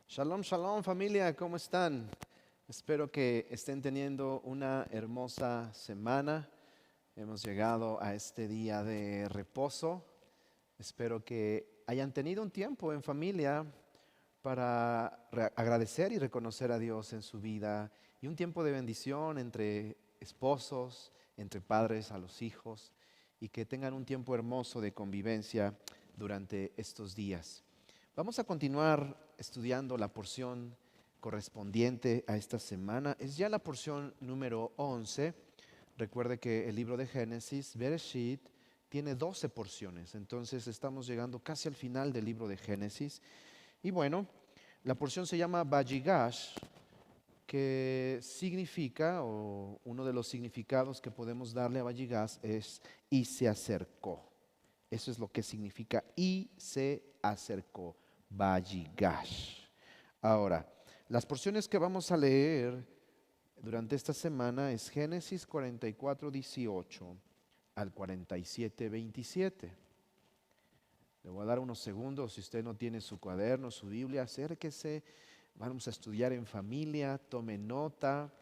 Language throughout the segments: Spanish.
Shalom, shalom familia, ¿cómo están? Espero que estén teniendo una hermosa semana. Hemos llegado a este día de reposo. Espero que hayan tenido un tiempo en familia para agradecer y reconocer a Dios en su vida y un tiempo de bendición entre esposos, entre padres a los hijos y que tengan un tiempo hermoso de convivencia durante estos días. Vamos a continuar estudiando la porción correspondiente a esta semana. Es ya la porción número 11. Recuerde que el libro de Génesis, Bereshit, tiene 12 porciones. Entonces estamos llegando casi al final del libro de Génesis. Y bueno, la porción se llama Vayigash, que significa, o uno de los significados que podemos darle a Vayigash es y se acercó. Eso es lo que significa y se acercó, Vayigash. Ahora, las porciones que vamos a leer durante esta semana es Génesis 44, 18 al 47, 27. Le voy a dar unos segundos, si usted no tiene su cuaderno, su Biblia, acérquese, vamos a estudiar en familia, tome nota.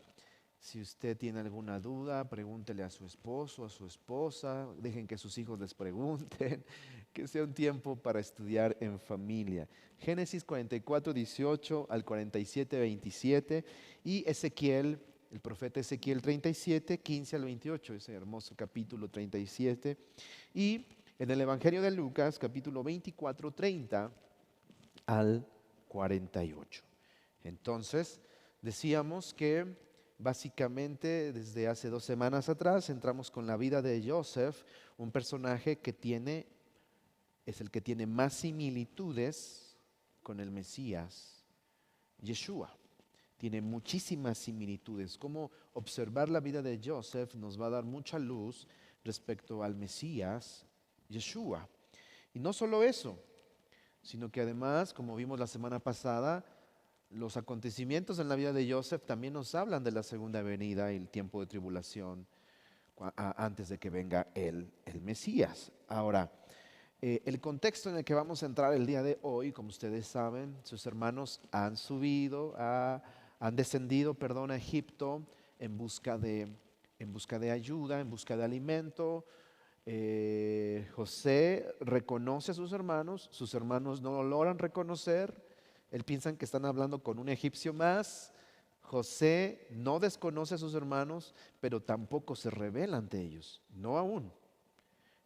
Si usted tiene alguna duda, pregúntele a su esposo, a su esposa, dejen que sus hijos les pregunten, que sea un tiempo para estudiar en familia. Génesis 44, 18 al 47, 27 y Ezequiel, el profeta Ezequiel 37, 15 al 28, ese hermoso capítulo 37. Y en el Evangelio de Lucas, capítulo 24, 30 al 48. Entonces, decíamos que básicamente desde hace 2 semanas atrás entramos con la vida de Joseph, un personaje que es el que tiene más similitudes con el Mesías, Yeshua. Tiene muchísimas similitudes. Cómo observar la vida de Joseph nos va a dar mucha luz respecto al Mesías, Yeshua. Y no solo eso, sino que además, como vimos la semana pasada, los acontecimientos en la vida de Joseph también nos hablan de la segunda venida y el tiempo de tribulación antes de que venga el Mesías. Ahora, el contexto en el que vamos a entrar el día de hoy, como ustedes saben, sus hermanos han descendido, perdón, a Egipto en busca de ayuda, en busca de alimento. José reconoce a sus hermanos no lo logran reconocer, él piensan que están hablando con un egipcio más. José no desconoce a sus hermanos, pero tampoco se revela ante ellos, no aún.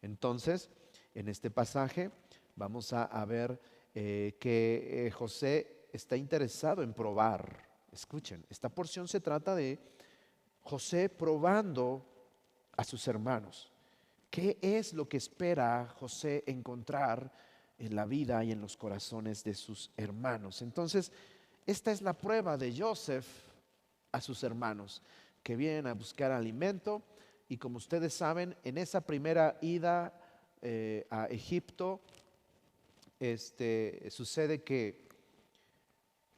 Entonces, en este pasaje vamos a ver que José está interesado en probar. Escuchen, esta porción se trata de José probando a sus hermanos. ¿Qué es lo que espera José encontrar en la vida y en los corazones de sus hermanos? Entonces, esta es la prueba de Joseph a sus hermanos, que vienen a buscar alimento. Y como ustedes saben, en esa primera ida a Egipto, sucede que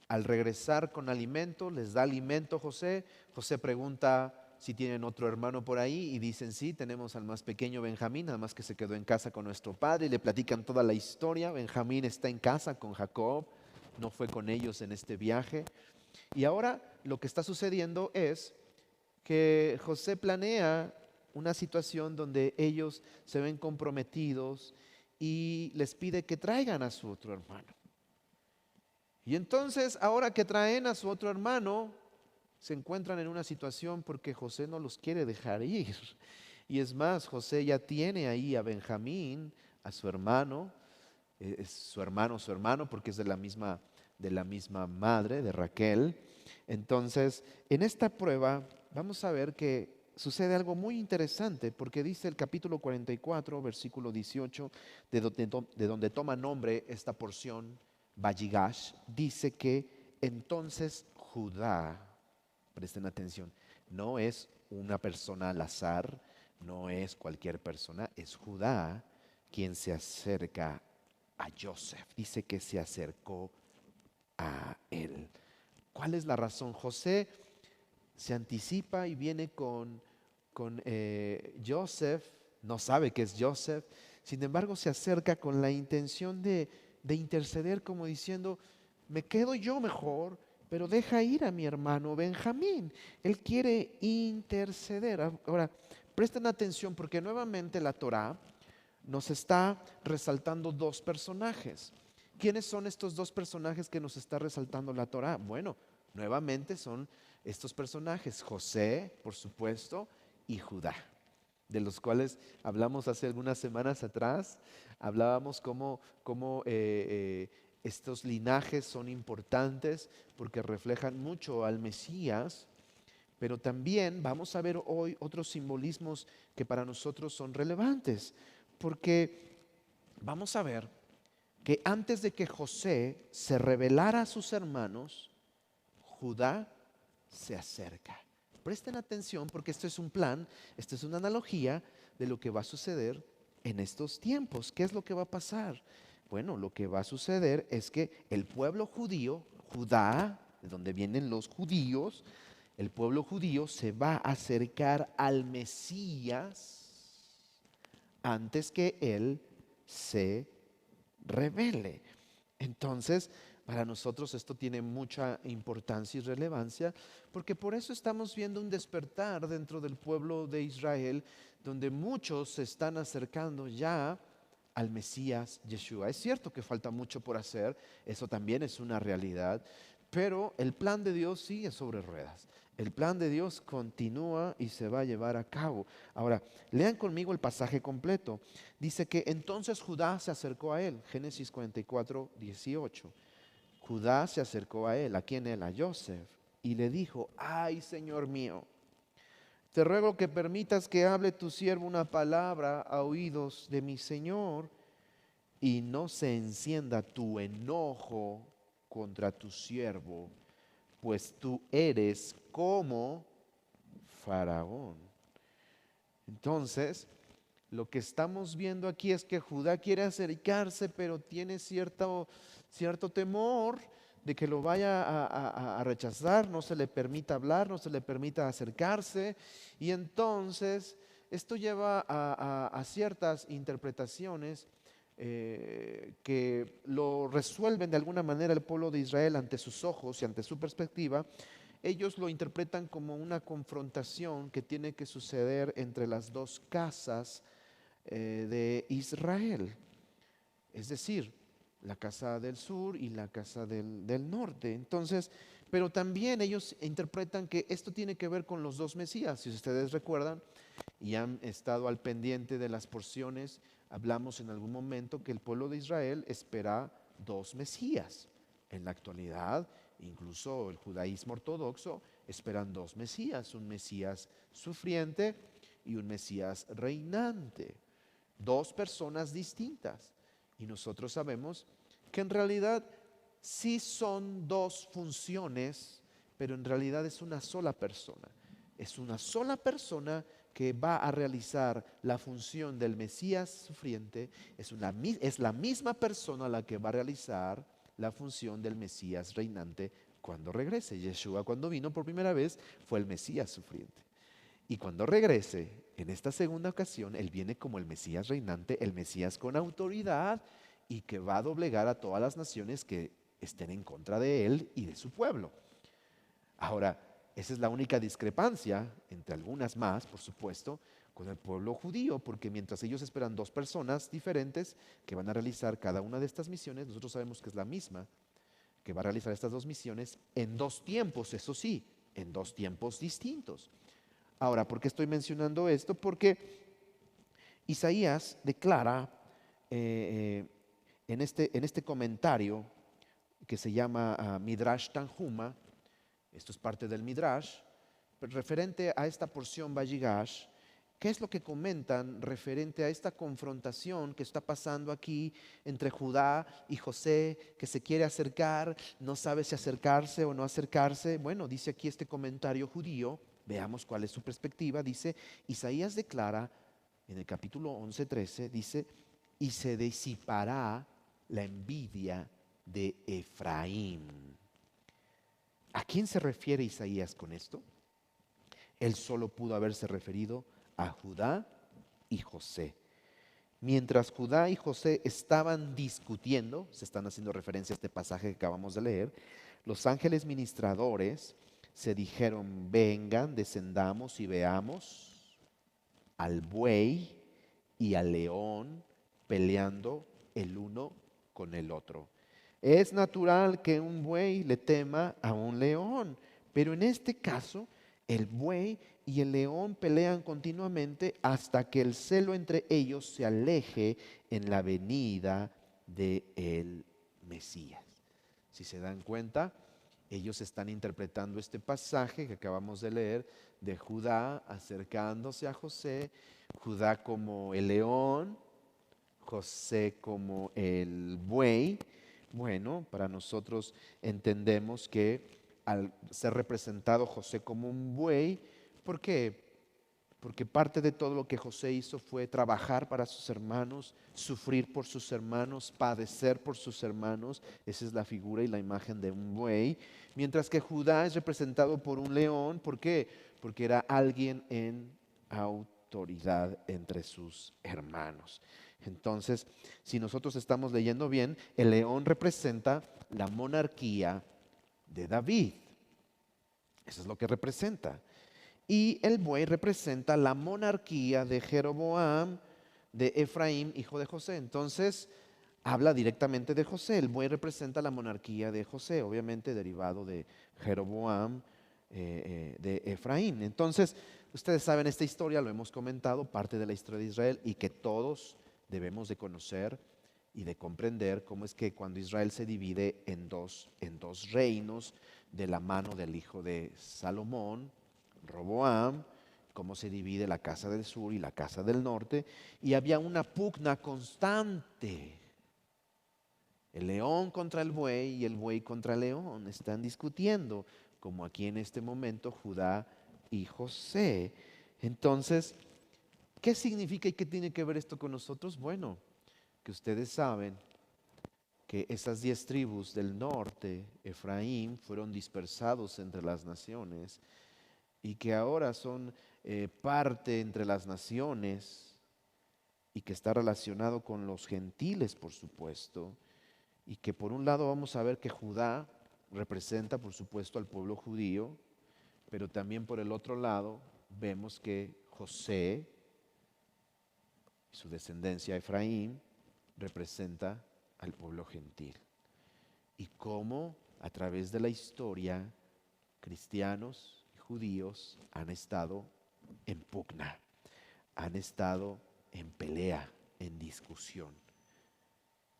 al regresar con alimento, les da alimento José. José pregunta si tienen otro hermano por ahí y dicen sí, tenemos al más pequeño Benjamín, nada más que se quedó en casa con nuestro padre y le platican toda la historia. Benjamín está en casa con Jacob, no fue con ellos en este viaje. Y ahora lo que está sucediendo es que José planea una situación donde ellos se ven comprometidos y les pide que traigan a su otro hermano. Y entonces, ahora que traen a su otro hermano, se encuentran en una situación porque José no los quiere dejar ir. Y es más, José ya tiene ahí a Benjamín, a su hermano, es su hermano, porque es de la misma madre, de Raquel. Entonces, en esta prueba vamos a ver que sucede algo muy interesante, porque dice el capítulo 44, versículo 18, de donde toma nombre esta porción, Vayigash, dice que entonces Judá, presten atención, no es una persona al azar, no es cualquier persona, es Judá quien se acerca a Joseph. Dice que se acercó a él. ¿Cuál es la razón? José se anticipa y viene con Joseph, no sabe que es Joseph, sin embargo se acerca con la intención de interceder como diciendo, me quedo yo mejor, pero deja ir a mi hermano Benjamín. Él quiere interceder. Ahora, presten atención porque nuevamente la Torá nos está resaltando dos personajes. ¿Quiénes son estos dos personajes que nos está resaltando la Torá? Bueno, nuevamente son estos personajes, José, por supuesto, y Judá, de los cuales hablamos hace algunas semanas atrás. Hablábamos cómo estos linajes son importantes porque reflejan mucho al Mesías, pero también vamos a ver hoy otros simbolismos que para nosotros son relevantes, porque vamos a ver que antes de que José se revelara a sus hermanos, Judá se acerca. Presten atención porque esto es un plan, esto es una analogía de lo que va a suceder en estos tiempos. ¿Qué es lo que va a pasar? Bueno, lo que va a suceder es que el pueblo judío, Judá, de donde vienen los judíos, el pueblo judío se va a acercar al Mesías antes que él se revele. Entonces, para nosotros esto tiene mucha importancia y relevancia, porque por eso estamos viendo un despertar dentro del pueblo de Israel, donde muchos se están acercando ya al Mesías Yeshua. Es cierto que falta mucho por hacer, eso también es una realidad, pero el plan de Dios sigue sobre ruedas. El plan de Dios continúa y se va a llevar a cabo. Ahora, lean conmigo el pasaje completo. Dice que entonces Judá se acercó a él, Génesis 44, 18. Judá se acercó a él, ¿a quién él? A Joseph, y le dijo: ay, Señor mío, te ruego que permitas que hable tu siervo una palabra a oídos de mi Señor, y no se encienda tu enojo contra tu siervo, pues tú eres como Faraón. Entonces, lo que estamos viendo aquí es que Judá quiere acercarse, pero tiene cierto temor de que lo vaya a rechazar, no se le permita hablar, no se le permita acercarse. Y entonces esto lleva a ciertas interpretaciones que lo resuelven de alguna manera el pueblo de Israel ante sus ojos y ante su perspectiva. Ellos lo interpretan como una confrontación que tiene que suceder entre las dos casas de Israel, es decir, la casa del sur y la casa del norte. Entonces, pero también ellos interpretan que esto tiene que ver con los dos Mesías. Si ustedes recuerdan y han estado al pendiente de las porciones, hablamos en algún momento que el pueblo de Israel espera dos Mesías. En la actualidad, incluso el judaísmo ortodoxo esperan dos Mesías, un Mesías sufriente y un Mesías reinante. Dos personas distintas. Y nosotros sabemos que en realidad sí son dos funciones, pero en realidad es una sola persona. Es una sola persona que va a realizar la función del Mesías sufriente. Es la misma persona la que va a realizar la función del Mesías reinante cuando regrese. Yeshua, cuando vino por primera vez, fue el Mesías sufriente. Y cuando regrese, en esta segunda ocasión, Él viene como el Mesías reinante, el Mesías con autoridad y que va a doblegar a todas las naciones que estén en contra de Él y de su pueblo. Ahora, esa es la única discrepancia, entre algunas más, por supuesto, con el pueblo judío, porque mientras ellos esperan dos personas diferentes que van a realizar cada una de estas misiones, nosotros sabemos que es la misma, que va a realizar estas dos misiones en dos tiempos, eso sí, en dos tiempos distintos. Ahora, ¿por qué estoy mencionando esto? Porque Isaías declara en este comentario que se llama Midrash Tanhuma, esto es parte del Midrash, referente a esta porción Vayigash. ¿Qué es lo que comentan referente a esta confrontación que está pasando aquí entre Judá y José, que se quiere acercar, no sabe si acercarse o no acercarse? Bueno, dice aquí este comentario judío, veamos cuál es su perspectiva. Dice, Isaías declara en el capítulo 11:13, dice, y se disipará la envidia de Efraín. ¿A quién se refiere Isaías con esto? Él solo pudo haberse referido a Judá y José. Mientras Judá y José estaban discutiendo, se están haciendo referencia a este pasaje que acabamos de leer, los ángeles ministradores se dijeron, vengan, descendamos y veamos al buey y al león peleando el uno con el otro. Es natural que un buey le tema a un león, pero en este caso el buey y el león pelean continuamente hasta que el celo entre ellos se aleje en la venida del Mesías. Si se dan cuenta, ellos están interpretando este pasaje que acabamos de leer de Judá acercándose a José, Judá como el león, José como el buey. Bueno, para nosotros entendemos que al ser representado José como un buey, ¿por qué? Porque parte de todo lo que José hizo fue trabajar para sus hermanos, sufrir por sus hermanos, padecer por sus hermanos. Esa es la figura y la imagen de un buey. Mientras que Judá es representado por un león. ¿Por qué? Porque era alguien en autoridad entre sus hermanos. Entonces, si nosotros estamos leyendo bien, el león representa la monarquía de David. Eso es lo que representa. Y el buey representa la monarquía de Jeroboam, de Efraín, hijo de José. Entonces, habla directamente de José. El buey representa la monarquía de José, obviamente derivado de Jeroboam, de Efraín. Entonces, ustedes saben esta historia, lo hemos comentado, parte de la historia de Israel y que todos debemos de conocer y de comprender cómo es que cuando Israel se divide en dos reinos de la mano del hijo de Salomón, Roboam, cómo se divide la casa del sur y la casa del norte, y había una pugna constante. El león contra el buey y el buey contra el león están discutiendo, como aquí en este momento Judá y José. Entonces, ¿qué significa y qué tiene que ver esto con nosotros? Bueno, que ustedes saben que esas 10 tribus del norte, Efraín, fueron dispersados entre las naciones y que ahora son parte entre las naciones y que está relacionado con los gentiles, por supuesto, y que por un lado vamos a ver que Judá representa, por supuesto, al pueblo judío, pero también por el otro lado vemos que José y su descendencia Efraín representa al pueblo gentil. Y cómo a través de la historia cristianos y judíos han estado en pugna, han estado en pelea, en discusión.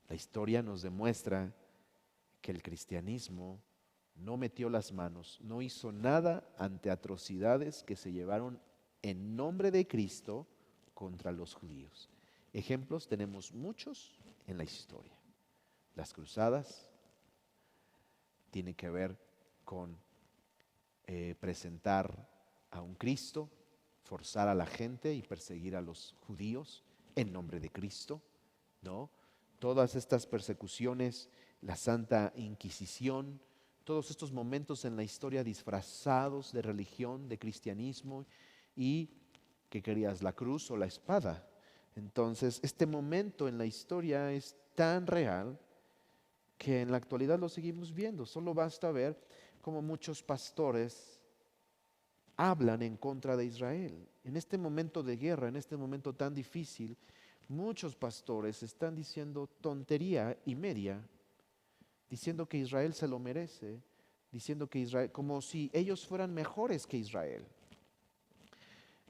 La historia nos demuestra que el cristianismo no metió las manos, no hizo nada ante atrocidades que se llevaron en nombre de Cristo contra los judíos. Ejemplos tenemos muchos en la historia. Las cruzadas tienen que ver con presentar a un Cristo, forzar a la gente y perseguir a los judíos en nombre de Cristo, ¿no? Todas estas persecuciones, la Santa Inquisición, todos estos momentos en la historia disfrazados de religión, de cristianismo y ¿qué querías? ¿La cruz o la espada? Entonces, este momento en la historia es tan real que en la actualidad lo seguimos viendo. Solo basta ver cómo muchos pastores hablan en contra de Israel. En este momento de guerra, en este momento tan difícil, muchos pastores están diciendo tontería y media, diciendo que Israel se lo merece, diciendo que Israel, como si ellos fueran mejores que Israel.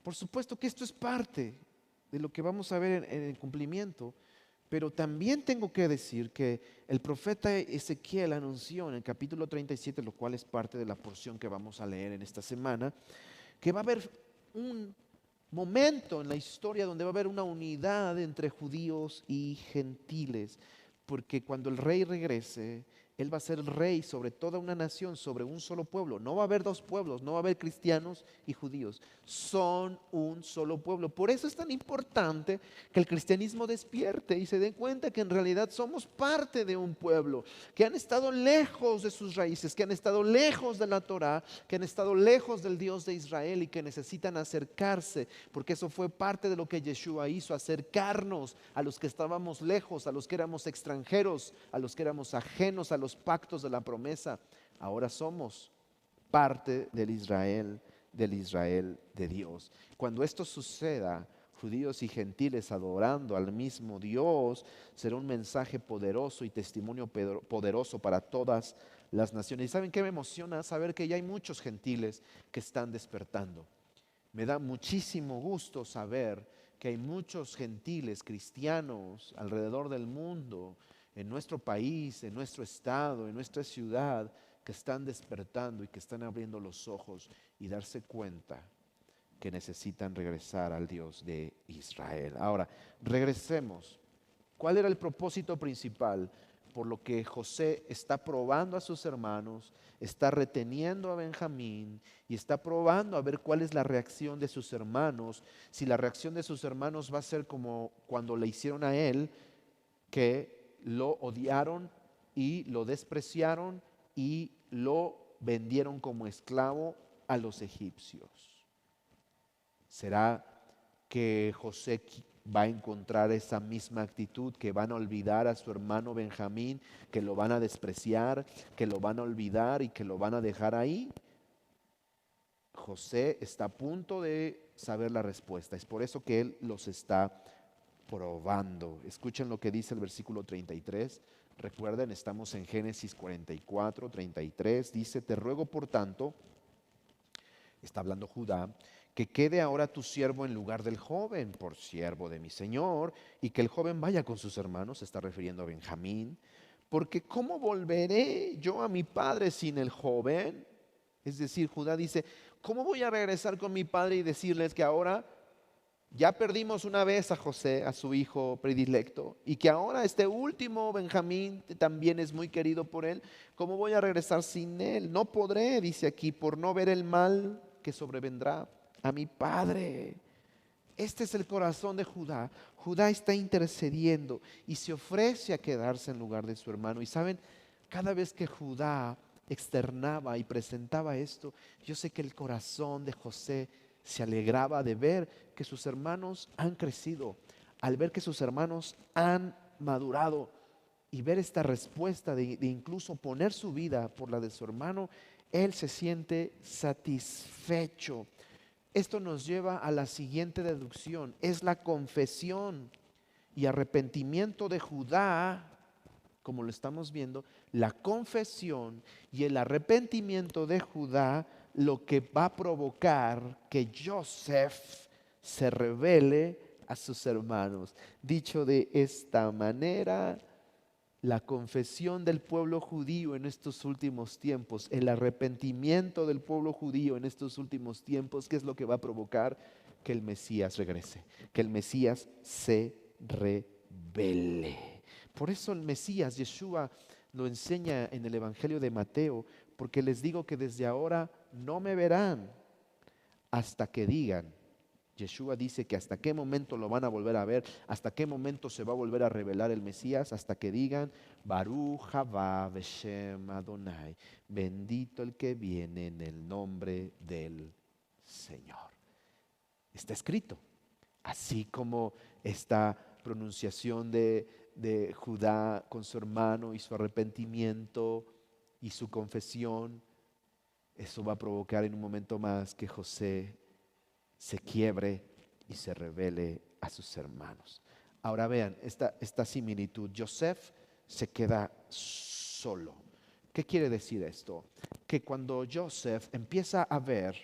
Por supuesto que esto es parte de lo que vamos a ver en el cumplimiento, pero también tengo que decir que el profeta Ezequiel anunció en el capítulo 37, lo cual es parte de la porción que vamos a leer en esta semana, que va a haber un momento en la historia donde va a haber una unidad entre judíos y gentiles, porque cuando el rey regrese, Él va a ser el rey sobre toda una nación, sobre un solo pueblo. No va a haber dos pueblos, no va a haber cristianos y judíos. Son un solo pueblo. Por eso es tan importante que el cristianismo despierte y se dé cuenta que en realidad somos parte de un pueblo, que han estado lejos de sus raíces, que han estado lejos de la Torá, que han estado lejos del Dios de Israel y que necesitan acercarse, porque eso fue parte de lo que Yeshua hizo, acercarnos a los que estábamos lejos, a los que éramos extranjeros, a los que éramos ajenos a los pactos de la promesa. Ahora somos parte del Israel de Dios. Cuando esto suceda, judíos y gentiles adorando al mismo Dios, será un mensaje poderoso y testimonio poderoso para todas las naciones. ¿Y saben qué me emociona? Saber que ya hay muchos gentiles que están despertando. Me da muchísimo gusto saber que hay muchos gentiles cristianos alrededor del mundo, en nuestro país, en nuestro estado, en nuestra ciudad, que están despertando y que están abriendo los ojos y darse cuenta que necesitan regresar al Dios de Israel. Ahora, regresemos. ¿Cuál era el propósito principal por lo que José está probando a sus hermanos, está reteniendo a Benjamín y está probando a ver cuál es la reacción de sus hermanos? Si la reacción de sus hermanos va a ser como cuando le hicieron a él, que lo odiaron y lo despreciaron y lo vendieron como esclavo a los egipcios. ¿Será que José va a encontrar esa misma actitud, que van a olvidar a su hermano Benjamín, que lo van a despreciar, que lo van a olvidar y que lo van a dejar ahí? José está a punto de saber la respuesta. Es por eso que él los está probando. Escuchen lo que dice el versículo 33. Recuerden, estamos en Génesis 44, 33. Dice: te ruego por tanto, está hablando Judá, que quede ahora tu siervo en lugar del joven, por siervo de mi señor, y que el joven vaya con sus hermanos, se está refiriendo a Benjamín, porque ¿cómo volveré yo a mi padre sin el joven? Es decir, Judá dice: ¿cómo voy a regresar con mi padre y decirles que ahora ya perdimos una vez a José, a su hijo predilecto, y que ahora este último Benjamín también es muy querido por él? ¿Cómo voy a regresar sin él? No podré, dice aquí, por no ver el mal que sobrevendrá a mi padre. Este es el corazón de Judá. Judá está intercediendo y se ofrece a quedarse en lugar de su hermano. Y saben, cada vez que Judá externaba y presentaba esto, yo sé que el corazón de José se alegraba de ver que sus hermanos han crecido, al ver que sus hermanos han madurado y ver esta respuesta de incluso poner su vida por la de su hermano. Él se siente satisfecho. Esto nos lleva a la siguiente deducción: es la confesión y arrepentimiento de Judá, como lo estamos viendo, la confesión y el arrepentimiento de Judá lo que va a provocar que Joseph se revele a sus hermanos. Dicho de esta manera, la confesión del pueblo judío en estos últimos tiempos, el arrepentimiento del pueblo judío en estos últimos tiempos, ¿qué es lo que va a provocar? Que el Mesías regrese, que el Mesías se revele. Por eso el Mesías, Yeshua, lo enseña en el Evangelio de Mateo: porque les digo que desde ahora no me verán hasta que digan. Yeshua dice que hasta qué momento lo van a volver a ver, hasta qué momento se va a volver a revelar el Mesías, hasta que digan: Baruch haba Beshem Adonai, bendito el que viene en el nombre del Señor. Está escrito, así como esta pronunciación de Judá con su hermano y su arrepentimiento y su confesión. Eso va a provocar en un momento más que José se quiebre y se revele a sus hermanos. Ahora vean esta similitud. Joseph se queda solo. ¿Qué quiere decir esto? Que cuando Joseph empieza a ver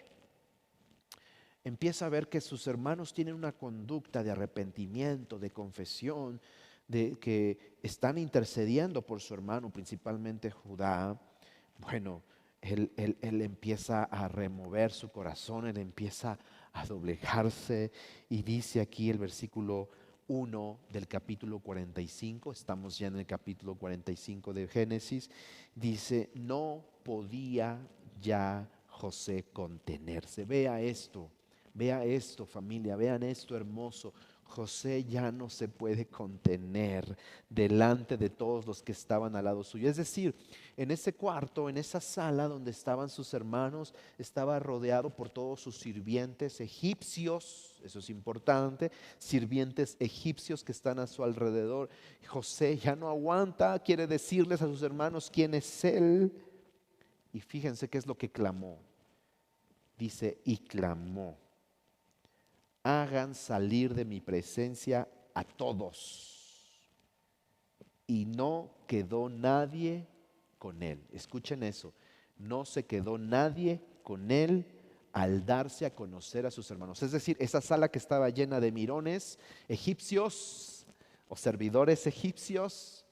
que sus hermanos tienen una conducta de arrepentimiento, de confesión, de que están intercediendo por su hermano, principalmente Judá, bueno, él empieza a remover su corazón, él empieza a doblegarse, y dice aquí el versículo 1 del capítulo 45, estamos ya en el capítulo 45 de Génesis, dice, no podía ya José contenerse. Vea esto familia, vean esto hermoso. José ya no se puede contener delante de todos los que estaban al lado suyo. Es decir, en ese cuarto, en esa sala donde estaban sus hermanos, estaba rodeado por todos sus sirvientes egipcios, eso es importante, sirvientes egipcios que están a su alrededor. José ya no aguanta, quiere decirles a sus hermanos quién es él. Y fíjense qué es lo que clamó. Dice, y clamó, hagan salir de mi presencia a todos. Y no quedó nadie con él. Escuchen eso, no se quedó nadie con él al darse a conocer a sus hermanos. Es decir, esa sala que estaba llena de mirones egipcios o servidores egipcios,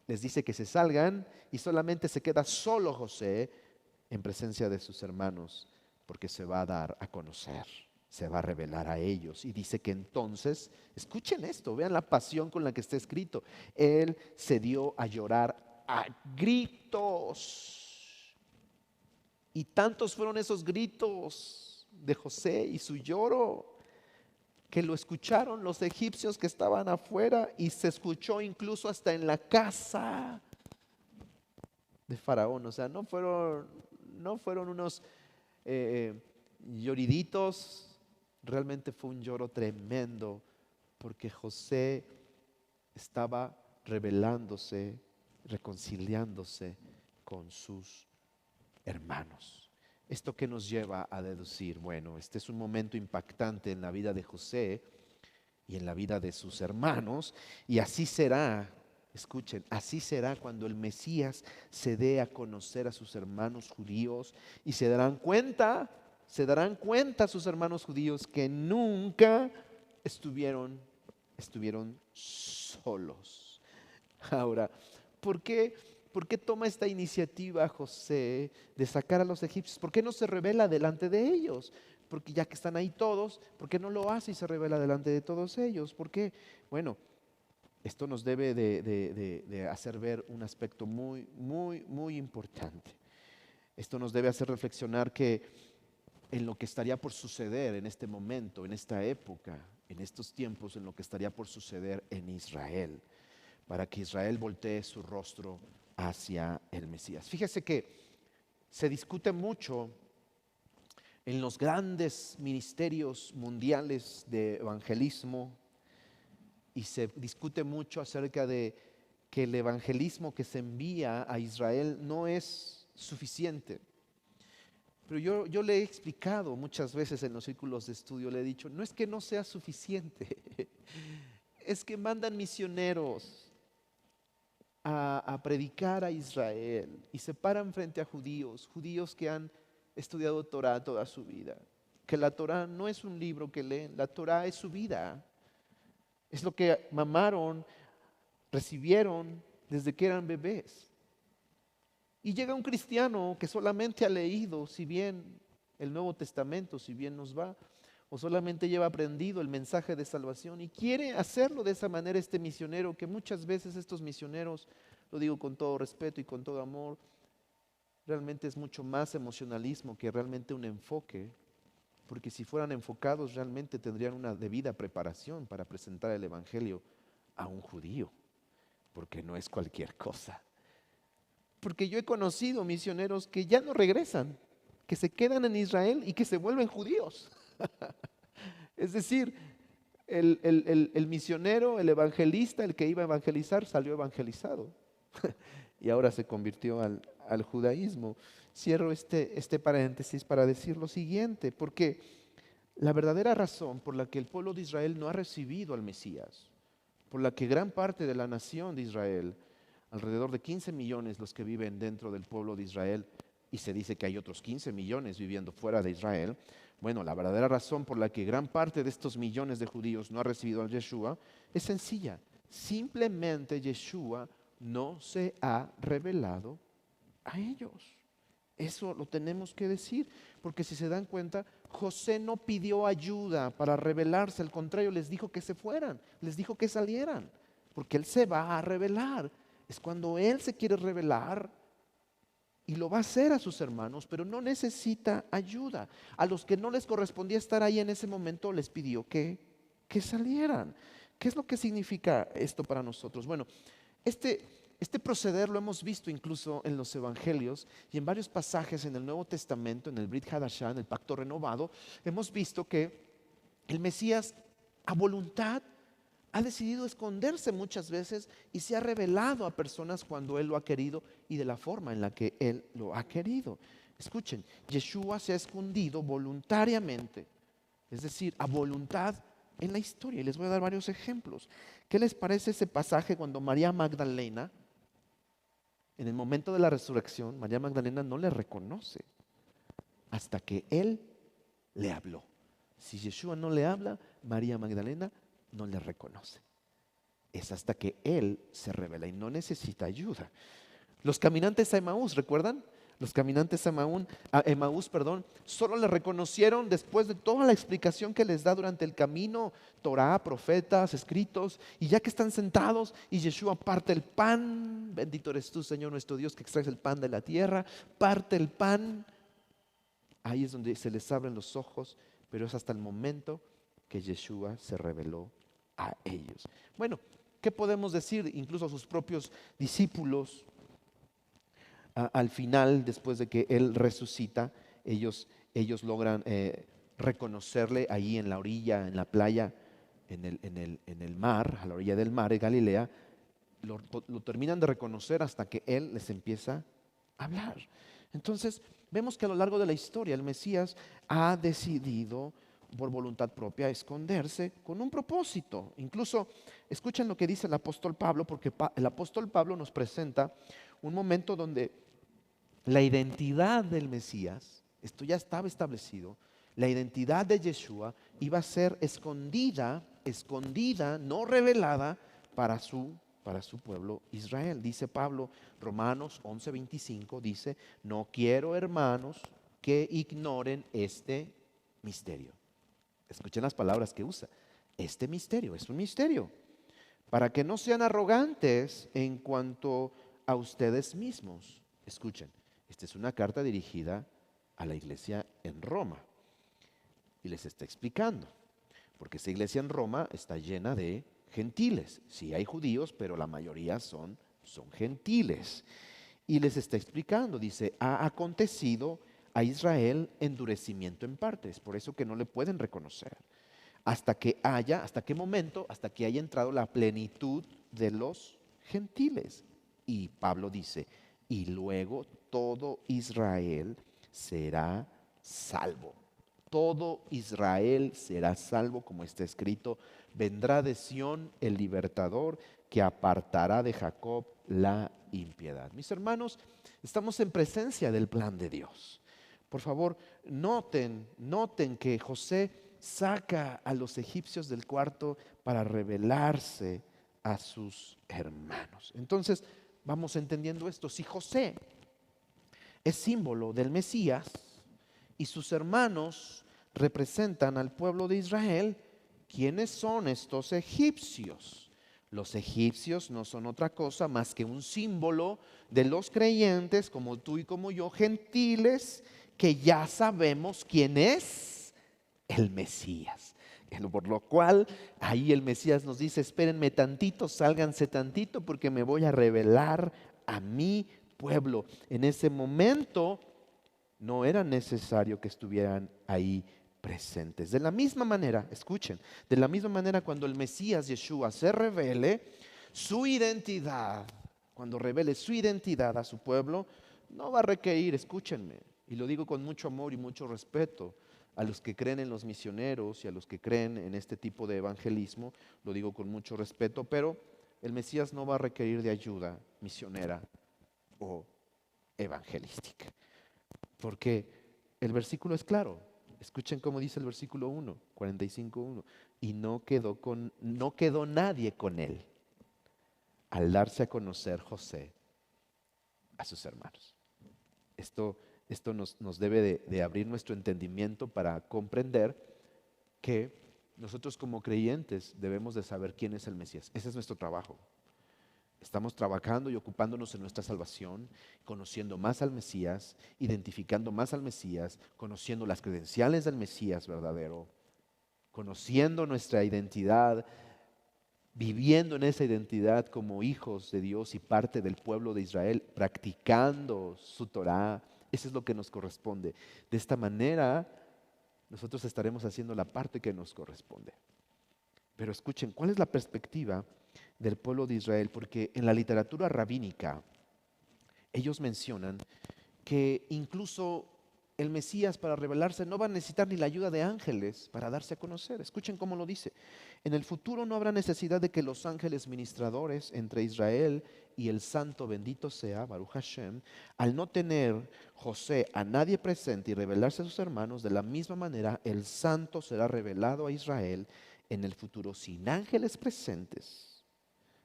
les dice que se salgan y solamente se queda solo José en presencia de sus hermanos, porque se va a dar a conocer, se va a revelar a ellos. Y dice que entonces, escuchen esto, vean la pasión con la que está escrito. Él se dio a llorar a gritos. Y tantos fueron esos gritos de José y su lloro, que lo escucharon los egipcios que estaban afuera y se escuchó incluso hasta en la casa de Faraón. O sea, no fueron unos lloriditos, realmente fue un lloro tremendo, porque José estaba rebelándose, reconciliándose con sus hermanos. ¿Esto qué nos lleva a deducir? Bueno, este es un momento impactante en la vida de José y en la vida de sus hermanos, y así será. Escuchen, así será cuando el Mesías se dé a conocer a sus hermanos judíos y se darán cuenta sus hermanos judíos que nunca estuvieron solos. Ahora, ¿por qué toma esta iniciativa José de sacar a los egipcios? ¿Por qué no se revela delante de ellos? Porque ya que están ahí todos, ¿por qué no lo hace y se revela delante de todos ellos? ¿Por qué? Bueno, esto nos debe de hacer ver un aspecto muy importante. Esto nos debe hacer reflexionar que en lo que estaría por suceder en este momento, en esta época, en estos tiempos, en lo que estaría por suceder en Israel, para que Israel voltee su rostro hacia el Mesías. Fíjese que se discute mucho en los grandes ministerios mundiales de evangelismo, y se discute mucho acerca de que el evangelismo que se envía a Israel no es suficiente. Pero yo le he explicado muchas veces en los círculos de estudio, le he dicho, no es que no sea suficiente, es que mandan misioneros a predicar a Israel y se paran frente a judíos que han estudiado Torah toda su vida, que la Torah no es un libro que leen, la Torah es su vida. Es lo que mamaron, recibieron desde que eran bebés. Y llega un cristiano que solamente ha leído, si bien el Nuevo Testamento, si bien nos va, o solamente lleva aprendido el mensaje de salvación y quiere hacerlo de esa manera este misionero, que muchas veces estos misioneros, lo digo con todo respeto y con todo amor, realmente es mucho más emocionalismo que realmente un enfoque. Porque si fueran enfocados realmente tendrían una debida preparación para presentar el Evangelio a un judío, porque no es cualquier cosa. Porque yo he conocido misioneros que ya no regresan, que se quedan en Israel y que se vuelven judíos. Es decir, el misionero, el evangelista, el que iba a evangelizar, salió evangelizado y ahora se convirtió al judaísmo. Cierro este paréntesis para decir lo siguiente, porque la verdadera razón por la que el pueblo de Israel no ha recibido al Mesías, por la que gran parte de la nación de Israel, alrededor de 15 millones los que viven dentro del pueblo de Israel, y se dice que hay otros 15 millones viviendo fuera de Israel, bueno, la verdadera razón por la que gran parte de estos millones de judíos no ha recibido a Yeshua es sencilla. Simplemente Yeshua no se ha revelado a ellos. Eso lo tenemos que decir, porque si se dan cuenta, José no pidió ayuda para rebelarse, al contrario, les dijo que se fueran, les dijo que salieran, porque Él se va a revelar. Es cuando Él se quiere revelar y lo va a hacer a sus hermanos, pero no necesita ayuda. A los que no les correspondía estar ahí en ese momento, les pidió que salieran. ¿Qué es lo que significa esto para nosotros? Bueno, este proceder lo hemos visto incluso en los evangelios y en varios pasajes en el Nuevo Testamento, en el Brit Hadashah, en el Pacto Renovado, hemos visto que el Mesías a voluntad ha decidido esconderse muchas veces y se ha revelado a personas cuando Él lo ha querido y de la forma en la que Él lo ha querido. Escuchen, Yeshua se ha escondido voluntariamente, es decir, a voluntad en la historia. Y les voy a dar varios ejemplos. ¿Qué les parece ese pasaje cuando María Magdalena, en el momento de la resurrección, María Magdalena no le reconoce hasta que Él le habló? Si Yeshua no le habla, María Magdalena no le reconoce. Es hasta que Él se revela y no necesita ayuda. Los caminantes a Emaús, ¿recuerdan? Los caminantes a Emaús, solo le reconocieron después de toda la explicación que les da durante el camino, Torá, profetas, escritos, y ya que están sentados y Yeshua parte el pan, bendito eres tú, Señor nuestro Dios, que extraes el pan de la tierra, parte el pan, ahí es donde se les abren los ojos, pero es hasta el momento que Yeshua se reveló a ellos. Bueno, ¿qué podemos decir? Incluso a sus propios discípulos, al final, después de que Él resucita, ellos logran reconocerle ahí en la orilla, en la playa, en el mar, a la orilla del mar de Galilea. Lo terminan de reconocer hasta que Él les empieza a hablar. Entonces, vemos que a lo largo de la historia el Mesías ha decidido por voluntad propia esconderse con un propósito. Incluso, escuchen lo que dice el apóstol Pablo, porque el apóstol Pablo nos presenta un momento donde la identidad del Mesías, esto ya estaba establecido, la identidad de Yeshua iba a ser escondida, no revelada para su pueblo Israel. Dice Pablo, Romanos 11:25, dice, no quiero, hermanos, que ignoren este misterio. Escuchen las palabras que usa. Este misterio es un misterio, para que no sean arrogantes en cuanto a ustedes mismos. Escuchen, esta es una carta dirigida a la iglesia en Roma y les está explicando, porque esa iglesia en Roma está llena de gentiles. Sí hay judíos, pero la mayoría son gentiles. Y les está explicando, dice, ha acontecido a Israel endurecimiento en partes, por eso que no le pueden reconocer. ¿Hasta qué momento? Hasta que haya entrado la plenitud de los gentiles. Y Pablo dice, y luego todo Israel será salvo. Todo Israel será salvo, como está escrito, vendrá de Sión el libertador que apartará de Jacob la impiedad. Mis hermanos, estamos en presencia del plan de Dios. Por favor, noten que José saca a los egipcios del cuarto para revelarse a sus hermanos. Entonces, vamos entendiendo esto. Si José es símbolo del Mesías y sus hermanos representan al pueblo de Israel, ¿quiénes son estos egipcios? Los egipcios no son otra cosa más que un símbolo de los creyentes como tú y como yo, gentiles, que ya sabemos quién es el Mesías. Por lo cual ahí el Mesías nos dice, espérenme tantito, sálganse tantito porque me voy a revelar a mi pueblo. En ese momento no era necesario que estuvieran ahí presentes. De la misma manera, escuchen, de la misma manera cuando el Mesías Yeshua se revele su identidad, cuando revele su identidad a su pueblo, no va a requerir, escúchenme, y lo digo con mucho amor y mucho respeto, a los que creen en los misioneros y a los que creen en este tipo de evangelismo, lo digo con mucho respeto, pero el Mesías no va a requerir de ayuda misionera o evangelística. Porque el versículo es claro. Escuchen cómo dice el versículo 1, 45:1. Y no quedó nadie con él al darse a conocer José a sus hermanos. Esto Esto nos debe de abrir nuestro entendimiento para comprender que nosotros como creyentes debemos de saber quién es el Mesías. Ese es nuestro trabajo. Estamos trabajando y ocupándonos en nuestra salvación, conociendo más al Mesías, identificando más al Mesías, conociendo las credenciales del Mesías verdadero, conociendo nuestra identidad, viviendo en esa identidad como hijos de Dios y parte del pueblo de Israel, practicando su Torah. Eso es lo que nos corresponde. De esta manera, nosotros estaremos haciendo la parte que nos corresponde. Pero escuchen, ¿cuál es la perspectiva del pueblo de Israel? Porque en la literatura rabínica, ellos mencionan que incluso el Mesías para revelarse no va a necesitar ni la ayuda de ángeles para darse a conocer. Escuchen cómo lo dice. En el futuro no habrá necesidad de que los ángeles ministradores entre Israel y el santo bendito sea, Baruch Hashem, al no tener José a nadie presente y revelarse a sus hermanos, de la misma manera el santo será revelado a Israel en el futuro sin ángeles presentes.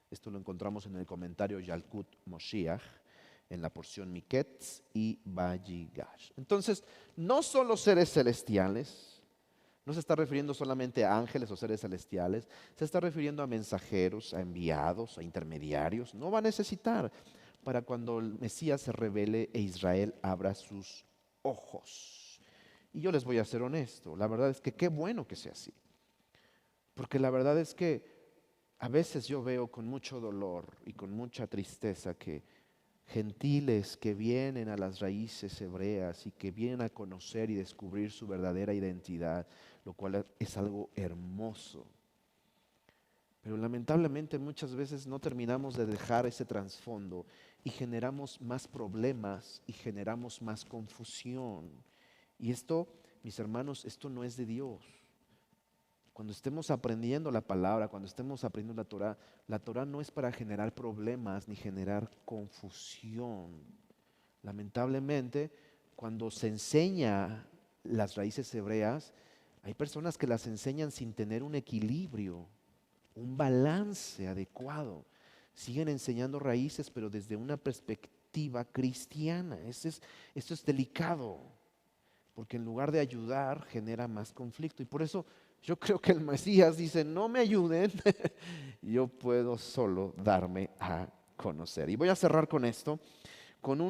Esto lo encontramos en el comentario Yalkut Moshiach, en la porción Miketz y Vayigash. Entonces, no solo seres celestiales, no se está refiriendo solamente a ángeles o seres celestiales, se está refiriendo a mensajeros, a enviados, a intermediarios. No va a necesitar para cuando el Mesías se revele e Israel abra sus ojos. Y yo les voy a ser honesto, la verdad es que qué bueno que sea así. Porque la verdad es que a veces yo veo con mucho dolor y con mucha tristeza que gentiles que vienen a las raíces hebreas y que vienen a conocer y descubrir su verdadera identidad, lo cual es algo hermoso. Pero lamentablemente muchas veces no terminamos de dejar ese trasfondo y generamos más problemas y generamos más confusión. Y esto, mis hermanos, esto no es de Dios. Cuando estemos aprendiendo la palabra, cuando estemos aprendiendo la Torah no es para generar problemas ni generar confusión. Lamentablemente, cuando se enseña las raíces hebreas, hay personas que las enseñan sin tener un equilibrio, un balance adecuado. Siguen enseñando raíces, pero desde una perspectiva cristiana. Esto es delicado, porque en lugar de ayudar, genera más conflicto. Y por eso yo creo que el Mesías dice, no me ayuden, yo puedo solo darme a conocer. Y voy a cerrar con esto, con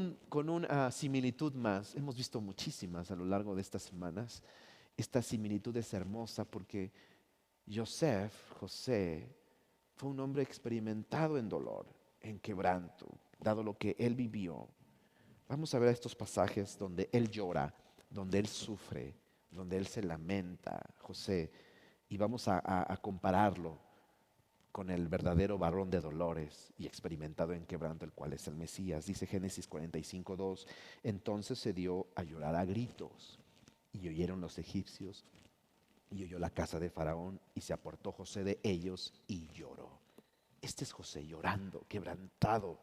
una similitud más. Hemos visto muchísimas a lo largo de estas semanas. Esta similitud es hermosa porque José, fue un hombre experimentado en dolor, en quebranto, dado lo que él vivió. Vamos a ver estos pasajes donde él llora, donde él sufre, donde él se lamenta, José, y vamos a compararlo con el verdadero varón de dolores y experimentado en quebranto, el cual es el Mesías. Dice Génesis 45:2, entonces se dio a llorar a gritos y oyeron los egipcios y oyó la casa de Faraón y se apartó José de ellos y lloró. Este es José llorando, quebrantado.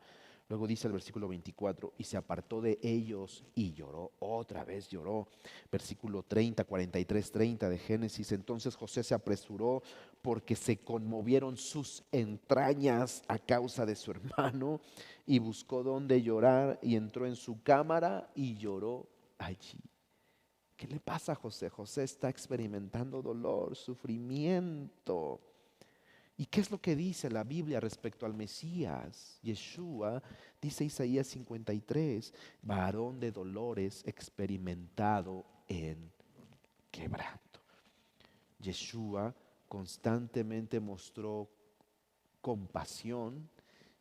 Luego dice el versículo 24, y se apartó de ellos y lloró, otra vez lloró. Versículo 30, 43, 30 de Génesis, entonces José se apresuró porque se conmovieron sus entrañas a causa de su hermano y buscó dónde llorar y entró en su cámara y lloró allí. ¿Qué le pasa a José? José está experimentando dolor, sufrimiento. ¿Y qué es lo que dice la Biblia respecto al Mesías? Yeshua, dice Isaías 53, varón de dolores experimentado en quebranto. Yeshua constantemente mostró compasión.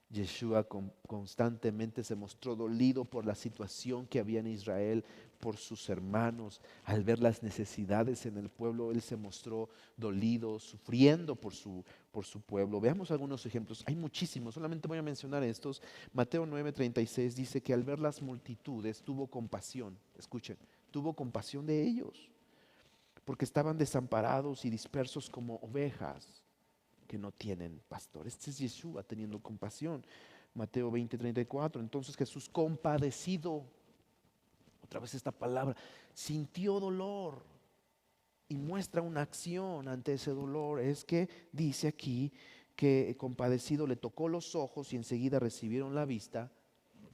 Yeshua constantemente se mostró dolido por la situación que había en Israel, por sus hermanos. Al ver las necesidades en el pueblo, él se mostró dolido, sufriendo por su pueblo. Veamos algunos ejemplos. Hay muchísimos, solamente voy a mencionar estos. Mateo 9:36 dice que al ver las multitudes tuvo compasión. Escuchen, tuvo compasión de ellos, porque estaban desamparados y dispersos como ovejas que no tienen pastor. Este es Yeshua teniendo compasión. Mateo 20:34. Entonces Jesús, compadecido, otra vez esta palabra, sintió dolor y muestra una acción ante ese dolor. Es que dice aquí que compadecido le tocó los ojos y enseguida recibieron la vista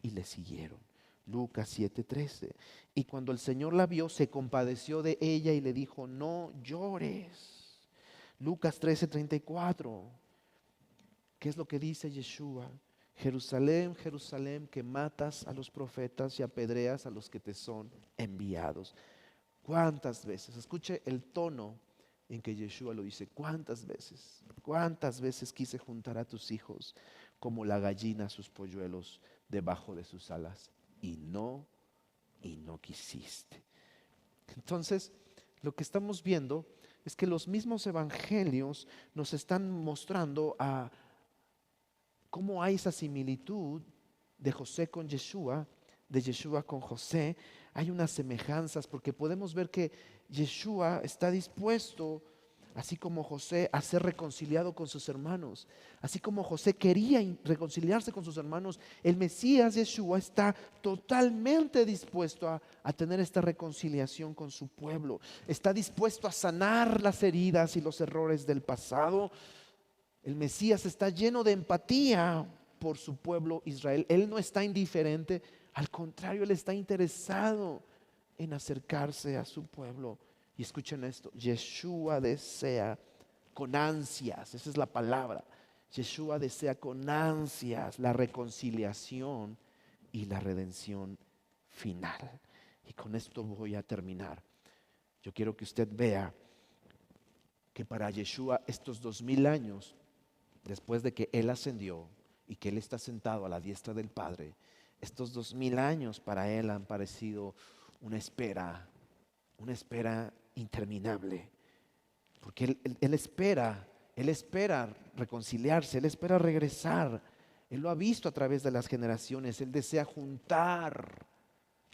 y le siguieron. Lucas 7:13. Y cuando el Señor la vio, se compadeció de ella y le dijo, no llores. Lucas 13:34. ¿Qué es lo que dice Yeshua? Jerusalén, Jerusalén, que matas a los profetas y apedreas a los que te son enviados. ¿Cuántas veces? Escuche el tono en que Yeshua lo dice. ¿Cuántas veces quise juntar a tus hijos como la gallina a sus polluelos debajo de sus alas? Y no quisiste. Entonces, lo que estamos viendo es que los mismos evangelios nos están mostrando a cómo hay esa similitud de José con Yeshua, de Yeshua con José. Hay unas semejanzas porque podemos ver que Yeshua está dispuesto, así como José, a ser reconciliado con sus hermanos. Así como José quería reconciliarse con sus hermanos, el Mesías Yeshua está totalmente dispuesto a tener esta reconciliación con su pueblo. Está dispuesto a sanar las heridas y los errores del pasado. El Mesías está lleno de empatía por su pueblo Israel. Él no está indiferente, al contrario, Él está interesado en acercarse a su pueblo. Y escuchen esto, Yeshua desea con ansias, esa es la palabra, Yeshua desea con ansias la reconciliación y la redención final. Y con esto voy a terminar. Yo quiero que usted vea que para Yeshua estos 2000 años, después de que Él ascendió y que Él está sentado a la diestra del Padre, estos 2000 años para Él han parecido una espera interminable. Porque Él espera reconciliarse, Él espera regresar. Él lo ha visto a través de las generaciones. Él desea juntar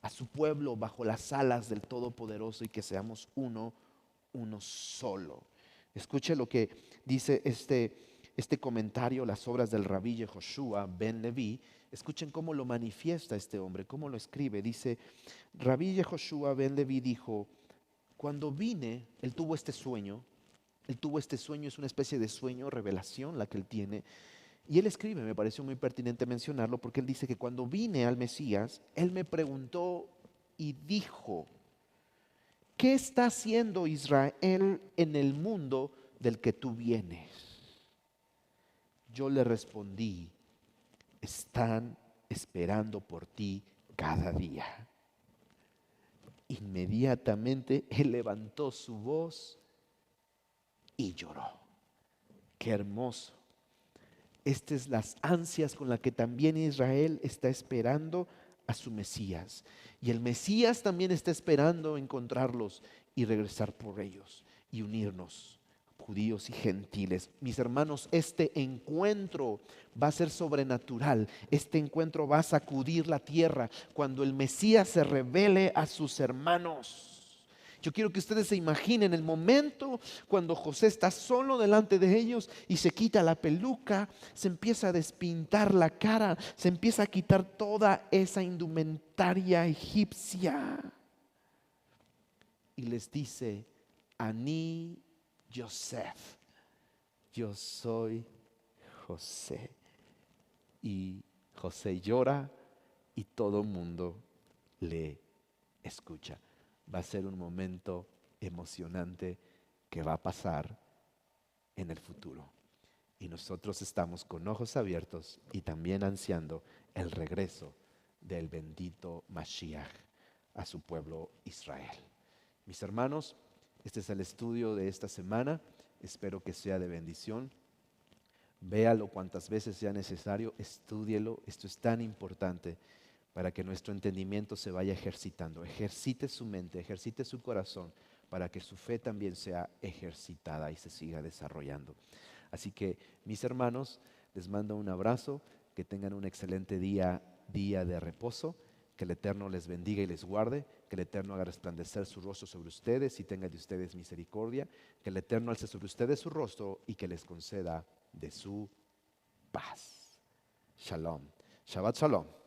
a su pueblo bajo las alas del Todopoderoso y que seamos uno solo. Escuche lo que dice este comentario, las obras del Rabí Yehoshua ben Leví. Escuchen cómo lo manifiesta este hombre, cómo lo escribe. Dice, Rabí Yehoshua ben Leví dijo, cuando vine, él tuvo este sueño, es una especie de sueño, revelación la que él tiene. Y él escribe, me pareció muy pertinente mencionarlo, porque él dice que cuando vine al Mesías, él me preguntó y dijo, ¿qué está haciendo Israel en el mundo del que tú vienes? Yo le respondí, están esperando por ti cada día. Inmediatamente él levantó su voz y lloró. Qué hermoso. Estas es las ansias con las que también Israel está esperando a su Mesías. Y el Mesías también está esperando encontrarlos y regresar por ellos y unirnos, judíos y gentiles. Mis hermanos, este encuentro va a ser sobrenatural. Este encuentro va a sacudir la tierra cuando el Mesías se revele a sus hermanos. Yo quiero que ustedes se imaginen el momento cuando José está solo delante de ellos y se quita la peluca, se empieza a despintar la cara, se empieza a quitar toda esa indumentaria egipcia y les dice, Aní Yosef, yo soy José. Y José llora y todo el mundo le escucha. Va a ser un momento emocionante que va a pasar en el futuro. Y nosotros estamos con ojos abiertos y también ansiando el regreso del bendito Mashiach a su pueblo Israel. Mis hermanos, este es el estudio de esta semana. Espero que sea de bendición. Véalo cuantas veces sea necesario, estúdielo. Esto es tan importante para que nuestro entendimiento se vaya ejercitando. Ejercite su mente, ejercite su corazón, para que su fe también sea ejercitada y se siga desarrollando. Así que, mis hermanos, les mando un abrazo, que tengan un excelente día de reposo, que el Eterno les bendiga y les guarde, que el Eterno haga resplandecer su rostro sobre ustedes y tenga de ustedes misericordia, que el Eterno alce sobre ustedes su rostro y que les conceda de su paz. Shalom. Shabbat shalom.